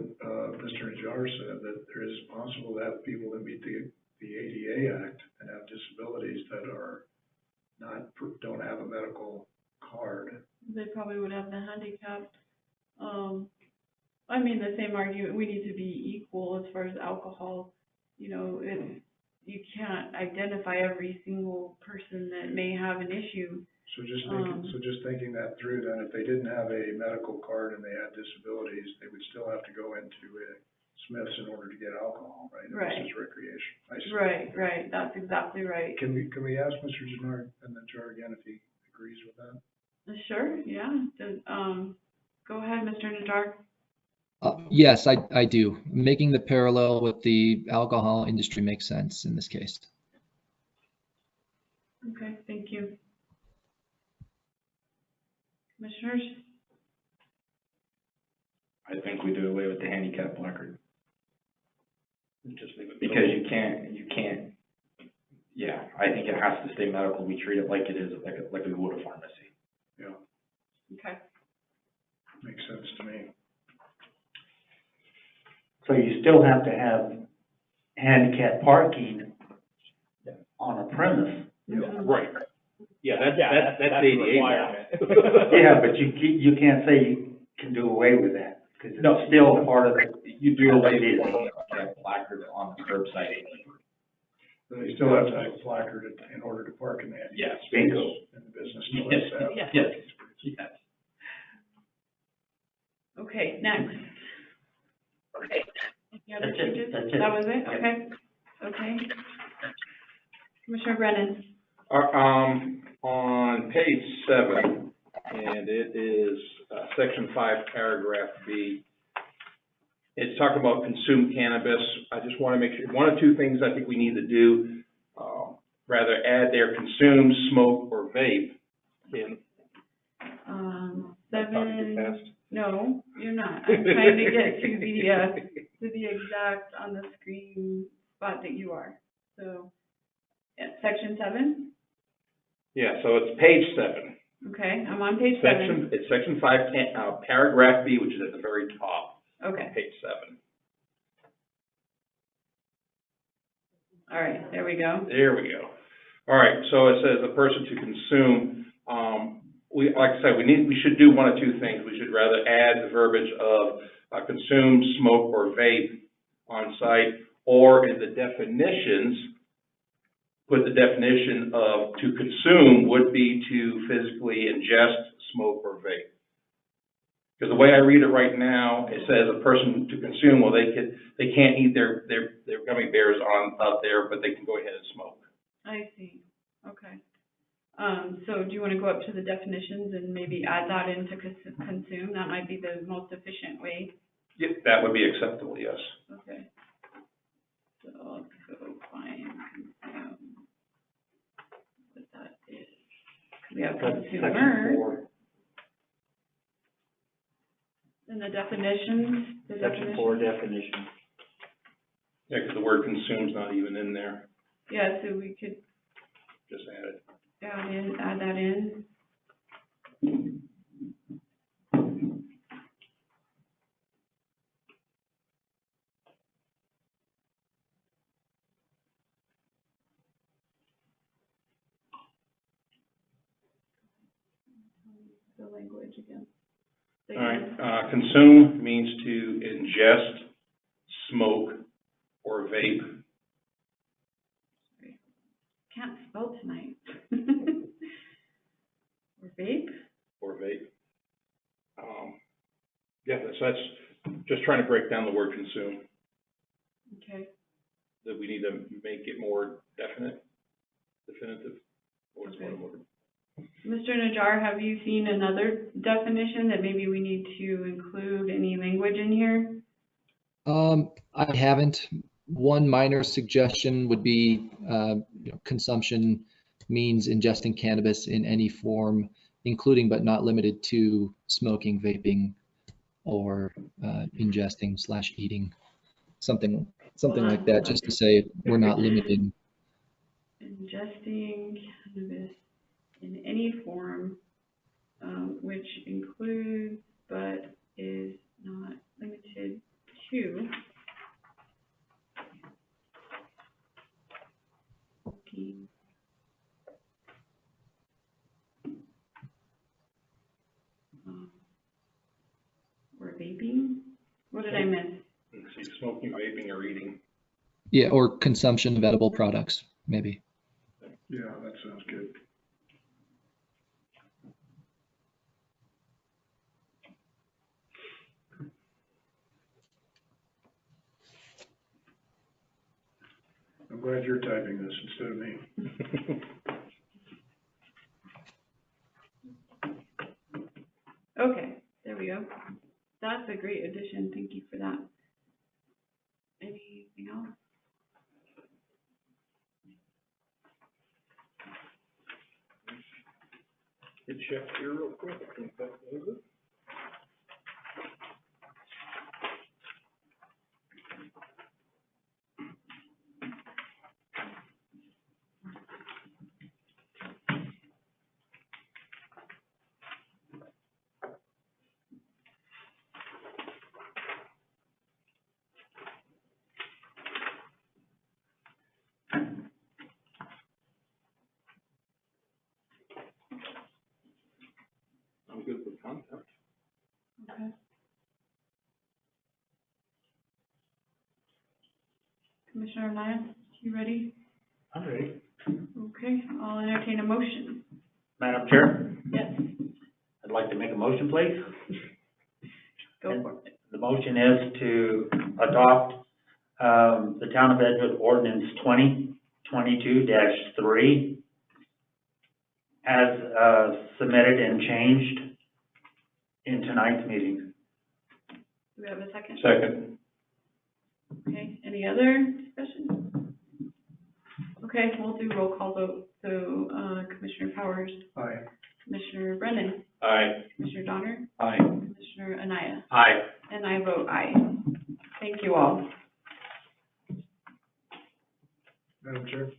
Mr. Najjar said, that there is possible to have people that meet the ADA Act and have disabilities that are don't have a medical card. They probably would have the handicap. I mean, the same argument, we need to be equal as far as alcohol. You know, you can't identify every single person that may have an issue. So just thinking that through, then, if they didn't have a medical card and they had disabilities, they would still have to go into a Smith's in order to get alcohol, right? Right. This is recreation. I see. Right, that's exactly right. Can we ask Mr. Gennard and then Jar again if he agrees with that? Sure, yeah, go ahead, Mr. Najar. Yes, I do. Making the parallel with the alcohol industry makes sense in this case. Okay, thank you. Commissioners? I think we do away with the handicap placard. Just leave it. Because you can't, yeah, I think it has to stay medical. We treat it like it is, like we would a pharmacy. Yeah, Okay. makes sense to me. So you still have to have handicap parking on a premise. Mhm. Right. Yeah, that's the ADA requirement. Yeah, but you can't say you can do away with that, because it's still part of the, You do away with the handicap placard on the curbside. But they still have to have a placard in order to park in the handicap Yes. space, and the business still has to have. Yes. Yes. Okay, next. Any other That's it, changes? that's it. That was it, okay. Commissioner Brennan? On page 7, and it is section 5, paragraph B. It's talking about consumed cannabis. I just want to make sure, one of two things I think we need to do, rather add there consume, smoke, or vape. In, talking too 7, fast? no, you're not. I'm trying to get to the exact on the screen spot that you are. So, yeah, section 7? Yeah, so it's page 7. Okay, I'm on page 7. It's section 5, paragraph B, which is at the very top. Okay, Page 7. all right, there we go. There we go. All right, so it says a person to consume, like I said, we should do one of two things. We should rather add the verbiage of consume, smoke, or vape on site, or in the definitions, put the definition of to consume would be to physically ingest, smoke, or vape. Because the way I read it right now, it says a person to consume, well, they can't eat their gummy bears out there, but they can go ahead and smoke. I see, okay. So do you want to go up to the definitions and maybe add that into consume? That might be the most efficient way. Yep, that would be acceptable, yes. Okay. So I'll go find consume. What that is. We have consumer. And the definitions, Section 4 definition. Yeah, because the word consume's not even in there, Yeah, so we could just add it. add that in. The language again. All right, consume means to ingest, smoke, or vape. Can't spell tonight. Or vape? Or vape. Yeah, that's just trying to break down the word consume, Okay. that we need to make it more definitive. What's one word? Mr. Najar, have you seen another definition that maybe we need to include any language in here? I haven't. One minor suggestion would be consumption means ingesting cannabis in any form, including but not limited to smoking, vaping, or ingesting/eating, something like that, just to say we're not limited. Ingesting cannabis in any form, which includes but is not limited to smoking, or vaping? What did I miss? Let's see, smoking, vaping, or eating. Yeah, or consumption of edible products, maybe. Yeah, that sounds good. I'm glad you're typing this instead of me. Okay, there we go. That's a great addition. Thank you for that. Anything else? Hit check here real quick, I think that does it. I'm good with content. Okay. Commissioner Anaya, you ready? I'm ready. Okay, I'll entertain a motion. Madam Chair, Yes, I'd like to make a motion, please. go for it. The motion is to adopt, the Town of Edgewood Ordinance 2022-3 as, submitted and changed in tonight's meeting. Do we have a second? Second. Okay, any other discussion? Okay, we'll do roll call vote. So, Commissioner Powers, Aye. Commissioner Brennan, Aye. Commissioner Donner, Aye. Commissioner Anaya, Aye. and I vote aye. Thank you all. Madam Chair,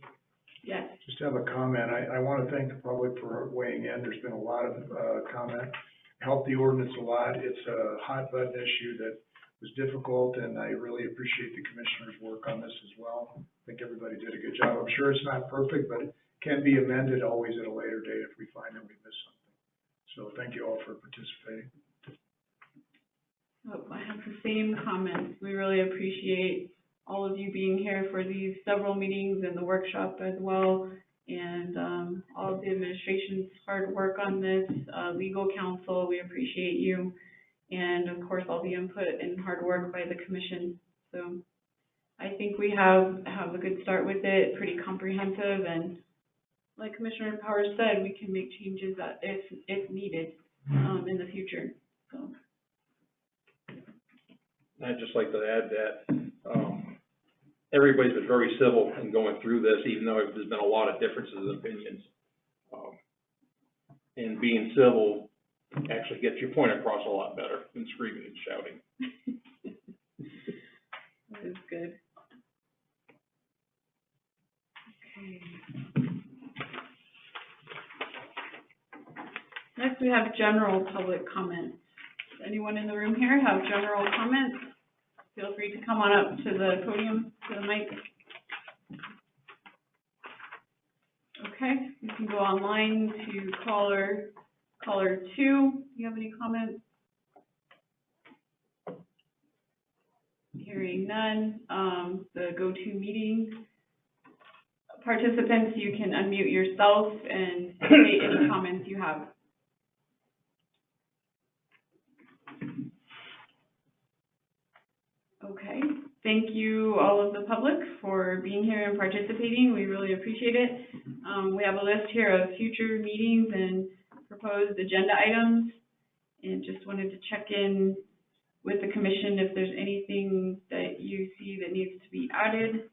Yes, just have a comment. I want to thank the public for weighing in. There's been a lot of, comment. Helped the ordinance a lot. It's a hot button issue that was difficult, and I really appreciate the commissioner's work on this as well. I think everybody did a good job. I'm sure it's not perfect, but it can be amended always at a later date if we find that we missed something. So thank you all for participating. oh, I have the same comments. We really appreciate all of you being here for these several meetings and the workshop as well. And, all of the administration's hard work on this, legal counsel, we appreciate you. And of course, all the input and hard work by the commission. So I think we have a good start with it, pretty comprehensive, and like Commissioner Powers said, we can make changes that if needed, in the future, so. I'd just like to add that, everybody's been very civil in going through this, even though there's been a lot of differences in opinions. And being civil actually gets your point across a lot better than screaming and shouting. That is good. Okay. Next, we have general public comments. Does anyone in the room here have general comments? Feel free to come on up to the podium, to the mic. Okay, you can go online to caller 2. Do you have any comments? Hearing none, the go-to meeting. Participants, you can unmute yourself and say any comments you have. Okay, thank you all of the public for being here and participating. We really appreciate it. We have a list here of future meetings and proposed agenda items, and just wanted to check in with the commission if there's anything that you see that needs to be added,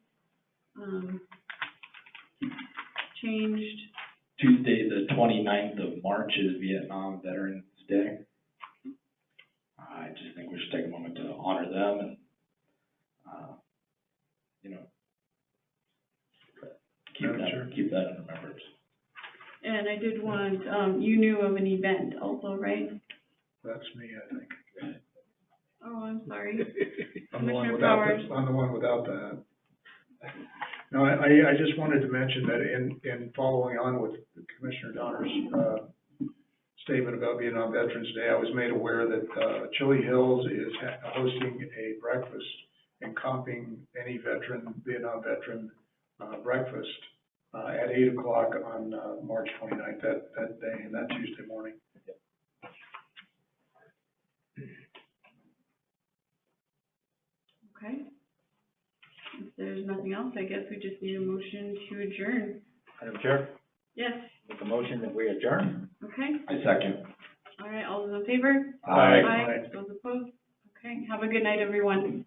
changed. Tuesday, the 29th of March is Vietnam Veterans Day. I just think we should take a moment to honor them and, keep that in remembrance. And I did want, you knew of an event also, right? That's me, I think. Oh, I'm sorry. I'm the one Commissioner without Powers. I'm the one without that. No, I just wanted to mention that in following on with Commissioner Donner's, statement about Vietnam Veterans Day, I was made aware that, Chili Hills is hosting a breakfast and comping any Vietnam veteran, breakfast, at 8 o'clock on, March 29th, that day, that Tuesday morning. Okay. If there's nothing else, I guess we just need a motion to adjourn. Madam Chair, Yes, make a motion that we adjourn. okay. I second. All right, all those in favor? Aye. Those opposed? Okay, have a good night, everyone.